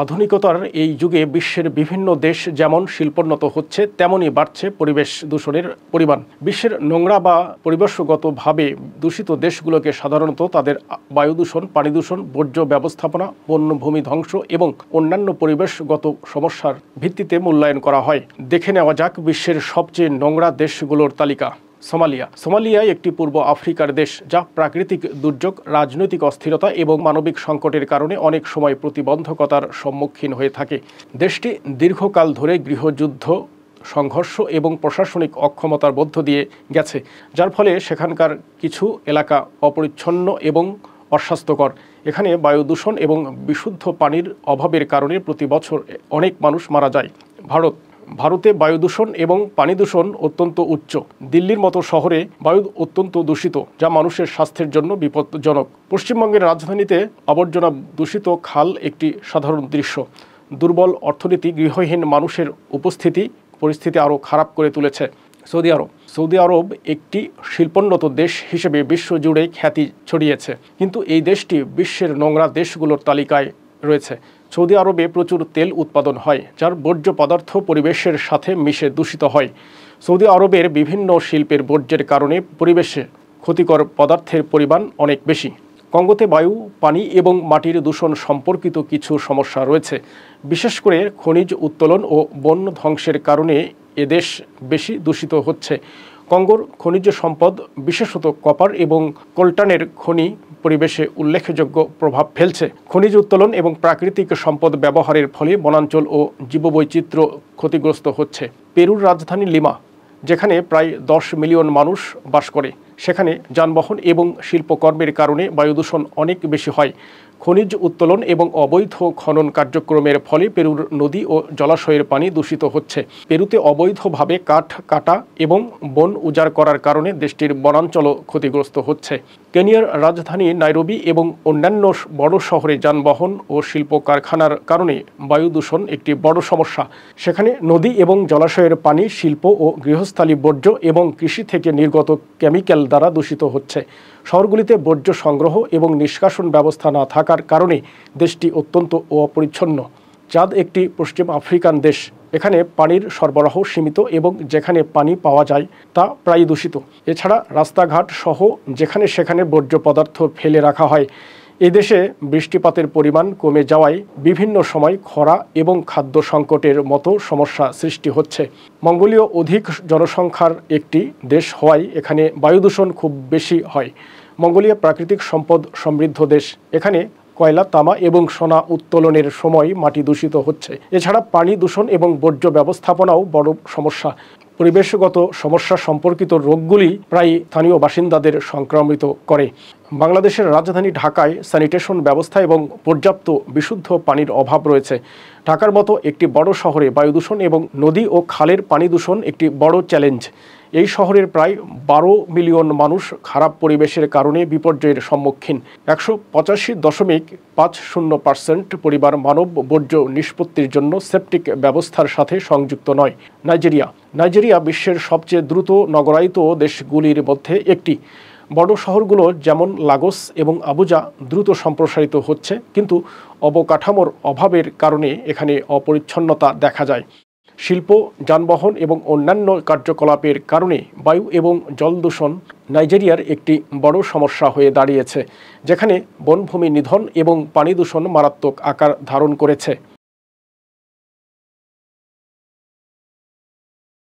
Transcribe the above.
আধুনিকতার এই যুগে বিশ্বের বিভিন্ন দেশ যেমন শিল্পোন্নত হচ্ছে, তেমনই বাড়ছে পরিবেশ দূষণের পরিমাণ। বিশ্বের নোংরা বা পরিবেশগতভাবে দূষিত দেশগুলোকে সাধারণত তাদের বায়ু দূষণ, পানি দূষণ, বর্জ্য ব্যবস্থাপনা, বন্যভূমি ধ্বংস এবং অন্যান্য পরিবেশগত সমস্যার ভিত্তিতে মূল্যায়ন করা হয়। দেখে নেওয়া যাক বিশ্বের সবচেয়ে নোংরা দেশগুলোর তালিকা। সোমালিয়া একটি পূর্ব আফ্রিকার দেশ, যা প্রাকৃতিক দুর্যোগ, রাজনৈতিক অস্থিরতা এবং মানবিক সংকটের কারণে অনেক সময় প্রতিবন্ধকতার সম্মুখীন হয়ে থাকে। দেশটি দীর্ঘকাল ধরে গৃহযুদ্ধ, সংঘর্ষ এবং প্রশাসনিক অক্ষমতার মধ্য দিয়ে গেছে, যার ফলে সেখানকার কিছু এলাকা অপরিচ্ছন্ন এবং অস্বাস্থ্যকর। এখানে বায়ু দূষণ এবং বিশুদ্ধ পানির অভাবের কারণে প্রতি বছর অনেক মানুষ মারা যায়। ভারতে বায়ু দূষণ এবং পানি দূষণ অত্যন্ত উচ্চ। দিল্লির মতো শহরে বায়ু অত্যন্ত দূষিত, যা মানুষের স্বাস্থ্যের জন্য বিপজ্জনক। পশ্চিমবঙ্গের রাজধানীতে আবর্জনা দূষিত খাল একটি সাধারণ দৃশ্য। দুর্বল অর্থনীতি, গৃহহীন মানুষের উপস্থিতি পরিস্থিতি আরও খারাপ করে তুলেছে। সৌদি আরব একটি শিল্পোন্নত দেশ হিসেবে বিশ্বজুড়ে খ্যাতি ছড়িয়েছে, কিন্তু এই দেশটি বিশ্বের নোংরা দেশগুলোর তালিকায় রয়েছে। সৌদি আরবে প্রচুর তেল উৎপাদন হয়, যার বর্জ্য পদার্থ পরিবেশের সাথে মিশে দূষিত হয়। সৌদি আরবের বিভিন্ন শিল্পের বর্জ্যের কারণে পরিবেশে ক্ষতিকর পদার্থের পরিমাণ অনেক বেশি। কঙ্গোতে বায়ু, পানি এবং মাটির দূষণ সম্পর্কিত কিছু সমস্যা রয়েছে। বিশেষ করে খনিজ উত্তোলন ও বন ধ্বংসের কারণে এদেশ বেশি দূষিত হচ্ছে। কঙ্গোর খনিজ সম্পদ, বিশেষত কপার এবং কলটানের খনি পরিবেশে উল্লেখযোগ্য প্রভাব ফেলছে। খনিজ উত্তোলন এবং প্রাকৃতিক সম্পদ ব্যবহারের ফলে বনাঞ্চল ও জীববৈচিত্র্য ক্ষতিগ্রস্ত হচ্ছে। পেরুর রাজধানী লিমা, যেখানে প্রায় 10 মিলিয়ন মানুষ বাস করে, সেখানে যানবাহন এবং শিল্পকর্মের কারণে বায়ু দূষণ অনেক বেশি হয়। খনিজ উত্তোলন এবং অবৈধ খনন কার্যক্রমের ফলে পেরুর নদী ও জলাশয়ের পানি দূষিত হচ্ছে। পেরুতে অবৈধভাবে কাঠ কাটা এবং বন উজাড় করার কারণে দেশটির বনাঞ্চলও ক্ষতিগ্রস্ত হচ্ছে। কেনিয়ার রাজধানী নাইরোবি এবং অন্যান্য বড় শহরে যানবাহন ও শিল্প কারখানার কারণে বায়ু দূষণ একটি বড় সমস্যা। সেখানে নদী এবং জলাশয়ের পানি শিল্প ও গৃহস্থালী বর্জ্য এবং কৃষি থেকে নির্গত কেমিক্যাল দ্বারা দূষিত হচ্ছে। শহরগুলিতে বর্জ্য সংগ্রহ এবং নিষ্কাশন ব্যবস্থা না থাকার কারণে দেশটি অত্যন্ত অপরিচ্ছন্ন। চাদ একটি পশ্চিম আফ্রিকান দেশ। এখানে পানির সরবরাহ সীমিত এবং যেখানে পানি পাওয়া যায় তা প্রায় দূষিত। এছাড়া রাস্তাঘাট সহ যেখানে সেখানে বর্জ্য পদার্থ ফেলে রাখা হয়। এদেশে বৃষ্টিপাতের পরিমাণ কমে যাওয়ায় বিভিন্ন সময় খরা এবং খাদ্য সংকটের মতো সমস্যা সৃষ্টি হচ্ছে। মঙ্গোলীয় অধিক জনসংখ্যার একটি দেশ হওয়ায় এখানে বায়ু দূষণ খুব বেশি হয়। মঙ্গোলিয়া প্রাকৃতিক সম্পদ সমৃদ্ধ দেশ। এখানে কয়লা, তামা এবং সোনা উত্তোলনের সময় মাটি দূষিত হচ্ছে। এছাড়া পানি দূষণ এবং বর্জ্য ব্যবস্থাপনাও বড় সমস্যা। পরিবেশগত সমস্যা সম্পর্কিত রোগগুলি প্রায় স্থানীয় বাসিন্দাদের সংক্রামিত করে। বাংলাদেশের রাজধানী ঢাকায় স্যানিটেশন ব্যবস্থা এবং পর্যাপ্ত বিশুদ্ধ পানির অভাব রয়েছে। ঢাকার মতো একটি বড় শহরে বায়ু দূষণ এবং নদী ও খালের পানি দূষণ একটি বড় চ্যালেঞ্জ। এই শহরের প্রায় 12 মিলিয়ন মানুষ খারাপ পরিবেশের কারণে বিপর্যয়ের সম্মুখীন। 185.50% পরিবার মানব বর্জ্য নিষ্পত্তির জন্য সেপটিক ব্যবস্থার সাথে সংযুক্ত নয়। নাইজেরিয়া বিশ্বের সবচেয়ে দ্রুত নগরায়িত দেশগুলির মধ্যে একটি। বড় শহরগুলো যেমন লাগোস এবং আবুজা দ্রুত সম্প্রসারিত হচ্ছে, কিন্তু অবকাঠামোর অভাবের কারণে এখানে অপরিচ্ছন্নতা দেখা যায়। শিল্প, যানবাহন এবং অন্যান্য কার্যকলাপের কারণে বায়ু এবং জল দূষণ নাইজেরিয়ার একটি বড় সমস্যা হয়ে দাঁড়িয়েছে, যেখানে বনভূমি নিধন এবং পানি দূষণ মারাত্মক আকার ধারণ করেছে।